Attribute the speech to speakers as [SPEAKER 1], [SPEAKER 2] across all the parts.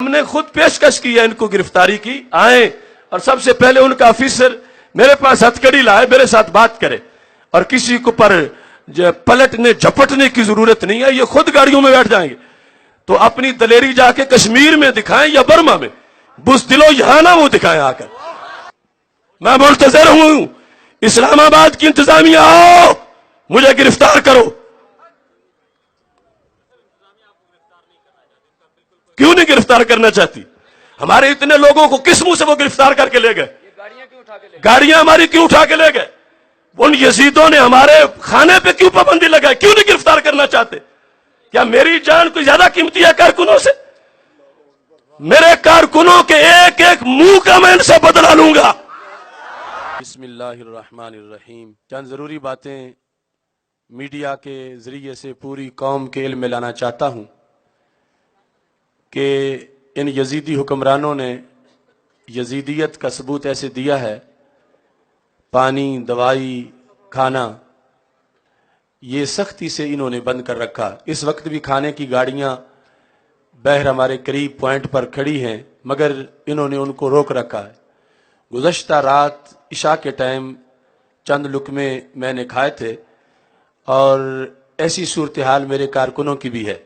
[SPEAKER 1] ہم نے خود پیشکش کی ہے ان کو گرفتاری کی، آئیں اور سب سے پہلے ان کا آفیسر میرے پاس ہتھکڑی لائے، میرے ساتھ بات کرے، اور کسی کو پر پلٹنے جھپٹنے کی ضرورت نہیں ہے، یہ خود گاڑیوں میں بیٹھ جائیں گے۔ تو اپنی دلیری جا کے کشمیر میں دکھائیں یا برما میں، بزدلو یہاں نہ وہ دکھائیں آ کر۔ میں منتظر ہوں، اسلام آباد کی انتظامیہ آؤ، مجھے گرفتار کرو۔ کیوں نہیں گرفتار کرنا چاہتی؟ ہمارے اتنے لوگوں کو کس منہ سے وہ گرفتار کر کے لے گئے؟ گاڑیاں ہماری کیوں اٹھا کے لے گئے؟ ان یزیدوں نے ہمارے کھانے پہ کیوں پابندی لگائی؟ کیوں نہیں گرفتار کرنا چاہتے؟ کیا میری جان کوئی زیادہ قیمتی ہے کارکنوں سے؟ میرے کارکنوں کے ایک ایک منہ کا میں ان سے بدلہ لوں گا۔ بسم اللہ الرحمن الرحیم۔ چند ضروری باتیں میڈیا کے ذریعے سے پوری قوم کے علم میں لانا چاہتا ہوں کہ ان یزیدی حکمرانوں نے یزیدیت کا ثبوت ایسے دیا ہے، پانی، دوائی، کھانا، یہ سختی سے انہوں نے بند کر رکھا۔ اس وقت بھی کھانے کی گاڑیاں بہر ہمارے قریب پوائنٹ پر کھڑی ہیں، مگر انہوں نے ان کو روک رکھا ہے۔ گزشتہ رات عشاء کے ٹائم چند لقمے میں نے کھائے تھے، اور ایسی صورتحال میرے کارکنوں کی بھی ہے۔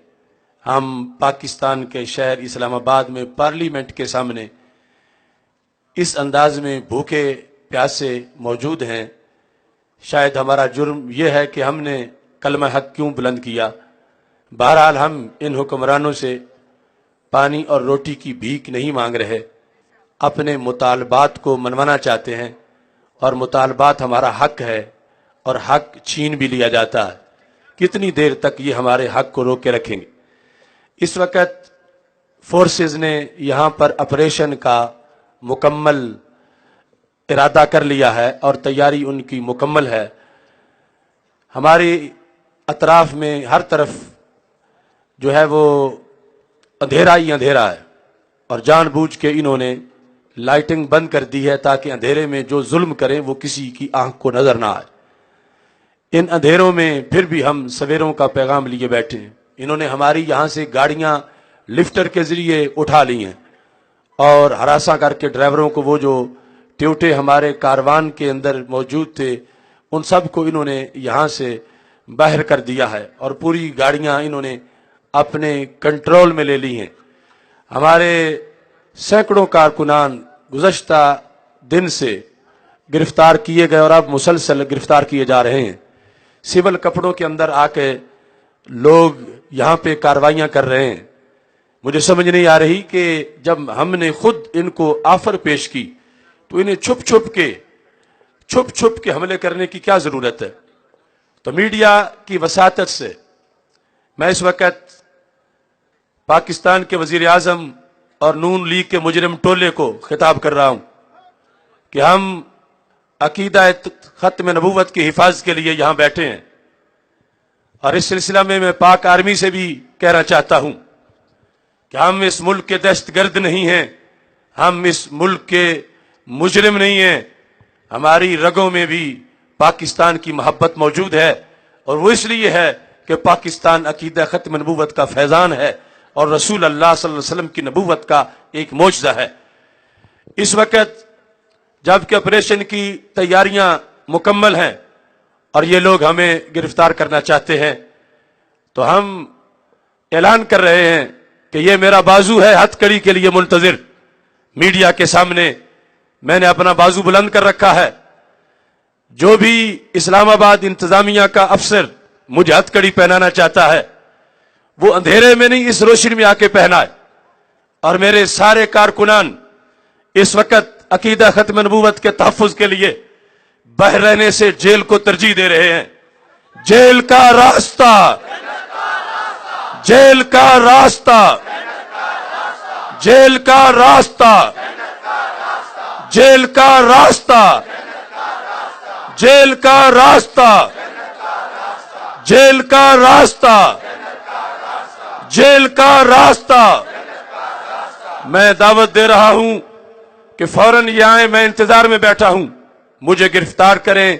[SPEAKER 1] ہم پاکستان کے شہر اسلام آباد میں پارلیمنٹ کے سامنے اس انداز میں بھوکے پیاسے موجود ہیں۔ شاید ہمارا جرم یہ ہے کہ ہم نے کلمہ حق کیوں بلند کیا۔ بہرحال ہم ان حکمرانوں سے پانی اور روٹی کی بھیک نہیں مانگ رہے، اپنے مطالبات کو منوانا چاہتے ہیں، اور مطالبات ہمارا حق ہے، اور حق چھین بھی لیا جاتا ہے۔ کتنی دیر تک یہ ہمارے حق کو روک کے رکھیں گے؟ اس وقت فورسز نے یہاں پر آپریشن کا مکمل ارادہ کر لیا ہے، اور تیاری ان کی مکمل ہے۔ ہمارے اطراف میں ہر طرف جو ہے وہ اندھیرا ہی اندھیرا ہے، اور جان بوجھ کے انہوں نے لائٹنگ بند کر دی ہے تاکہ اندھیرے میں جو ظلم کریں وہ کسی کی آنکھ کو نظر نہ آئے۔ ان اندھیروں میں پھر بھی ہم سویروں کا پیغام لیے بیٹھے ہیں۔ انہوں نے ہماری یہاں سے گاڑیاں لفٹر کے ذریعے اٹھا لی ہیں، اور ہراساں کر کے ڈرائیوروں کو، وہ جو ٹیوٹے ہمارے کاروان کے اندر موجود تھے، ان سب کو انہوں نے یہاں سے باہر کر دیا ہے، اور پوری گاڑیاں انہوں نے اپنے کنٹرول میں لے لی ہیں۔ ہمارے سینکڑوں کارکنان گزشتہ دن سے گرفتار کیے گئے، اور اب مسلسل گرفتار کیے جا رہے ہیں۔ سول کپڑوں کے اندر آ کے لوگ یہاں پہ کارروائیاں کر رہے ہیں۔ مجھے سمجھ نہیں آ رہی کہ جب ہم نے خود ان کو آفر پیش کی تو انہیں چھپ چھپ کے حملے کرنے کی کیا ضرورت ہے؟ تو میڈیا کی وساطت سے میں اس وقت پاکستان کے وزیر اعظم اور نون لیگ کے مجرم ٹولے کو خطاب کر رہا ہوں کہ ہم عقیدہ ختم نبوت کی حفاظت کے لیے یہاں بیٹھے ہیں، اور اس سلسلہ میں پاک آرمی سے بھی کہنا چاہتا ہوں کہ ہم اس ملک کے دہشت گرد نہیں ہیں، ہم اس ملک کے مجرم نہیں ہیں۔ ہماری رگوں میں بھی پاکستان کی محبت موجود ہے، اور وہ اس لیے ہے کہ پاکستان عقیدہ ختم نبوت کا فیضان ہے، اور رسول اللہ صلی اللہ علیہ وسلم کی نبوت کا ایک معجزہ ہے۔ اس وقت جب کہ آپریشن کی تیاریاں مکمل ہیں اور یہ لوگ ہمیں گرفتار کرنا چاہتے ہیں، تو ہم اعلان کر رہے ہیں کہ یہ میرا بازو ہے ہتھ کڑی کے لیے منتظر۔ میڈیا کے سامنے میں نے اپنا بازو بلند کر رکھا ہے۔ جو بھی اسلام آباد انتظامیہ کا افسر مجھے ہتھ کڑی پہنانا چاہتا ہے، وہ اندھیرے میں نہیں، اس روشنی میں آ کے پہنائے۔ اور میرے سارے کارکنان اس وقت عقیدہ ختم نبوت کے تحفظ کے لیے باہر رہنے سے جیل کو ترجیح دے رہے ہیں۔ جیل کا راستہ، جیل کا راستہ، جیل کا راستہ، جیل کا راستہ، جیل کا راستہ، جیل کا راستہ، جیل کا راستہ۔ میں دعوت دے رہا ہوں کہ فوراً یہ آئیں، میں انتظار میں بیٹھا ہوں، مجھے گرفتار کریں،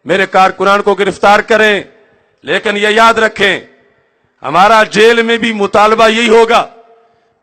[SPEAKER 1] میرے کارکنان کو گرفتار کریں، لیکن یہ یاد رکھیں ہمارا جیل میں بھی مطالبہ یہی ہوگا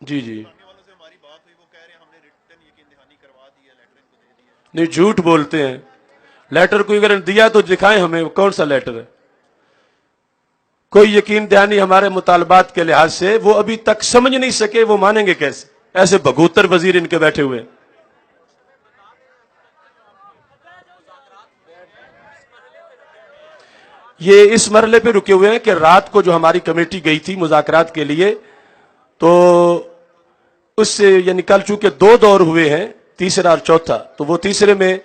[SPEAKER 1] جی جی نہیں، جھوٹ بولتے ہیں. لیٹر کوئی اگر دیا تو دکھائیں ہمیں، کون سا لیٹر ہے. کوئی یقین دہانی ہمارے مطالبات کے لحاظ سے وہ ابھی تک سمجھ نہیں سکے، وہ مانیں گے کیسے؟ ایسے بھگوتر وزیر ان کے بیٹھے ہوئے. یہ اس مرحلے پہ رکے ہوئے ہیں کہ رات کو جو ہماری کمیٹی گئی تھی مذاکرات کے لیے، تو اس سے یعنی کل چونکہ 2 دور ہوئے ہیں، تیسرا اور چوتھا، تو وہ تیسرے میں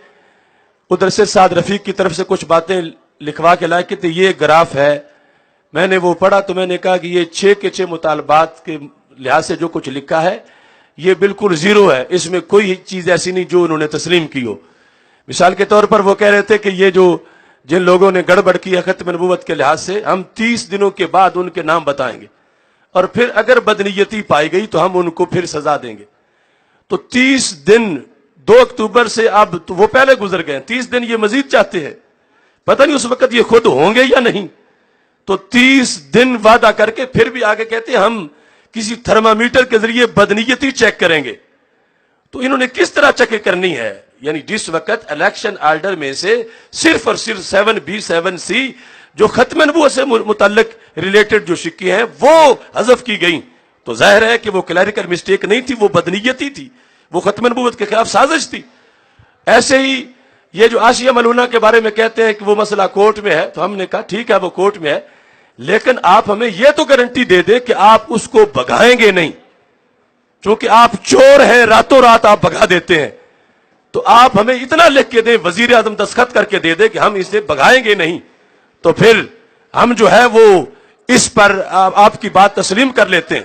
[SPEAKER 1] ادھر سے سعد رفیق کی طرف سے کچھ باتیں لکھوا کے لائے کہ یہ گراف ہے. میں نے وہ پڑھا تو میں نے کہا کہ یہ 6 کے 6 مطالبات کے لحاظ سے جو کچھ لکھا ہے یہ بالکل زیرو ہے، اس میں کوئی چیز ایسی نہیں جو انہوں نے تسلیم کی ہو. مثال کے طور پر وہ کہہ رہے تھے کہ یہ جو جن لوگوں نے گڑبڑ کی ہے ختم نبوت کے لحاظ سے، ہم 30 دنوں کے بعد ان کے نام بتائیں گے، اور پھر اگر بدنیتی پائی گئی تو ہم ان کو پھر سزا دیں گے. تو 30 دن 2 اکتوبر سے اب تو وہ پہلے گزر گئے، 30 دن یہ مزید چاہتے ہیں. پتہ نہیں اس وقت یہ خود ہوں گے یا نہیں. تو 30 دن وعدہ کر کے پھر بھی آگے کہتے ہیں ہم کسی تھرمامیٹر کے ذریعے بدنیتی چیک کریں گے. تو انہوں نے کس طرح چیک کرنی ہے؟ یعنی جس وقت الیکشن آرڈر میں سے صرف اور صرف 7B 7C جو ختم نبوت سے متعلق ریلیٹڈ جو شکیں ہیں وہ حذف کی گئیں، تو ظاہر ہے کہ وہ کلیریکل مسٹیک نہیں تھی، وہ بدنیتی تھی، وہ ختم نبوت کے خلاف سازش تھی. ایسے ہی یہ جو آسیہ ملونہ کے بارے میں کہتے ہیں کہ وہ مسئلہ کورٹ میں ہے، تو ہم نے کہا ٹھیک ہے وہ کورٹ میں ہے، لیکن آپ ہمیں یہ تو گارنٹی دے دیں کہ آپ اس کو بھگائیں گے نہیں. چونکہ آپ چور ہیں، راتوں رات آپ بھگا دیتے ہیں، تو آپ ہمیں اتنا لکھ کے دیں، وزیر اعظم دستخط کر کے دے دیں کہ ہم اسے بھگائیں گے نہیں، تو پھر ہم جو ہے وہ اس پر آپ کی بات تسلیم کر لیتے ہیں.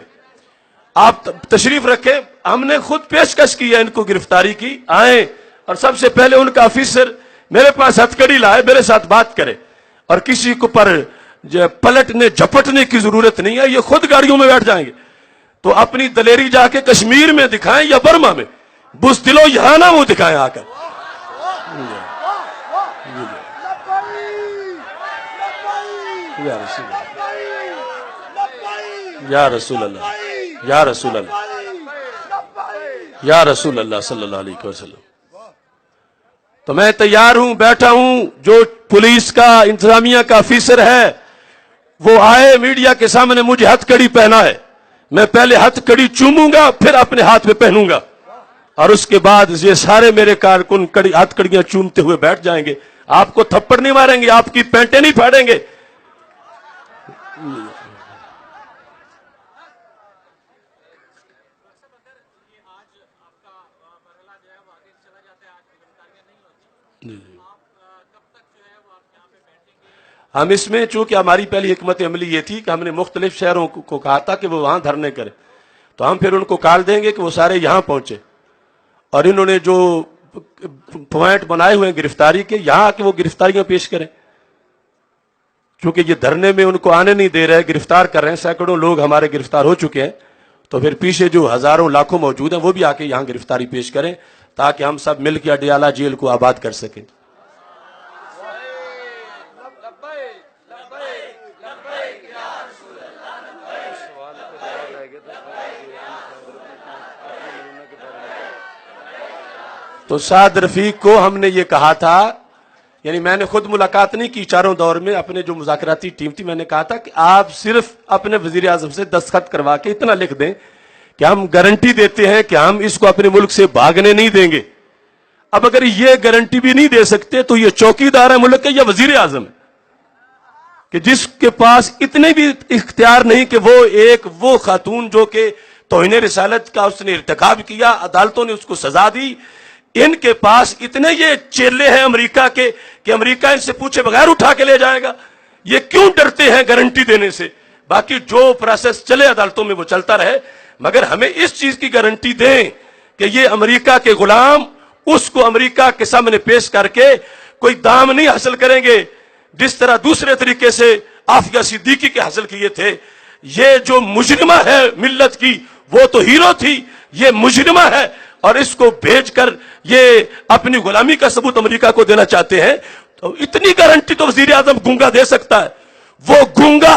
[SPEAKER 1] آپ تشریف رکھیں. ہم نے خود پیشکش کی ہے ان کو گرفتاری کی، آئیں اور سب سے پہلے ان کا آفیسر میرے پاس ہتھ کڑی لائے، میرے ساتھ بات کرے، اور کسی کو پر پلٹنے جھپٹنے کی ضرورت نہیں ہے، یہ خود گاڑیوں میں بیٹھ جائیں گے. تو اپنی دلیری جا کے کشمیر میں دکھائیں یا برما میں، بزدلو یہاں نہ وہ دکھائیں آ کر. یا رسول اللہ، یا رسول اللہ، یا رسول اللہ صلی اللہ علیہ وسلم. تو میں تیار ہوں، بیٹھا ہوں، جو پولیس کا انتظامیہ کا آفیسر ہے وہ آئے میڈیا کے سامنے، مجھے ہتھ کڑی پہنا ہے، میں پہلے ہتھ کڑی چوموں گا پھر اپنے ہاتھ میں پہنوں گا، اور اس کے بعد یہ سارے میرے کارکن ہتھ کڑیاں چومتے ہوئے بیٹھ جائیں گے. آپ کو تھپڑ نہیں ماریں گے، آپ کی پینٹیں نہیں پھاڑیں گے. ہم اس میں چونکہ ہماری پہلی حکمت عملی یہ تھی کہ ہم نے مختلف شہروں کو کہا تھا کہ وہ وہاں دھرنے کریں، تو ہم پھر ان کو کال دیں گے کہ وہ سارے یہاں پہنچے، اور انہوں نے جو پوائنٹ بنائے ہوئے ہیں گرفتاری کے، یہاں آ کے وہ گرفتاریاں پیش کریں. چونکہ یہ دھرنے میں ان کو آنے نہیں دے رہے، گرفتار کر رہے ہیں، سینکڑوں لوگ ہمارے گرفتار ہو چکے ہیں، تو پھر پیچھے جو ہزاروں لاکھوں موجود ہیں وہ بھی آ کے یہاں گرفتاری پیش کریں تاکہ ہم سب مل کے اڈیالہ جیل کو آباد کر سکیں. تو سعد رفیق کو ہم نے یہ کہا تھا، یعنی میں نے خود ملاقات نہیں کی چاروں دور میں، اپنے جو مذاکراتی ٹیم تھی، میں نے کہا تھا کہ آپ صرف اپنے وزیر اعظم سے دستخط کروا کے اتنا لکھ دیں کہ ہم گارنٹی دیتے ہیں کہ ہم اس کو اپنے ملک سے بھاگنے نہیں دیں گے. اب اگر یہ گارنٹی بھی نہیں دے سکتے تو یہ چوکیدار ہے ملک کے یا وزیر اعظم ہے کہ جس کے پاس اتنے بھی اختیار نہیں کہ وہ خاتون جو کہ توہین رسالت کا اس نے ارتکاب کیا، عدالتوں نے اس کو سزا دی، ان کے پاس اتنے یہ چیلے ہیں امریکہ کے کہ امریکہ ان سے پوچھے بغیر اٹھا کے لے جائے گا. یہ کیوں ڈرتے ہیں گارنٹی دینے سے؟ باقی جو پروسیس چلے عدالتوں میں وہ چلتا رہے، مگر ہمیں اس چیز کی گارنٹی دیں کہ یہ امریکہ کے غلام اس کو امریکہ کے سامنے پیش کر کے کوئی دام نہیں حاصل کریں گے جس طرح دوسرے طریقے سے عافیہ صدیقی کے حاصل کیے تھے. یہ جو مجرمہ ہے ملت کی، وہ تو ہیرو تھی، یہ مجرمہ ہے، اور اس کو بھیج کر یہ اپنی غلامی کا ثبوت امریکہ کو دینا چاہتے ہیں. تو اتنی گارنٹی تو وزیر اعظم گونگا دے سکتا ہے. وہ گونگا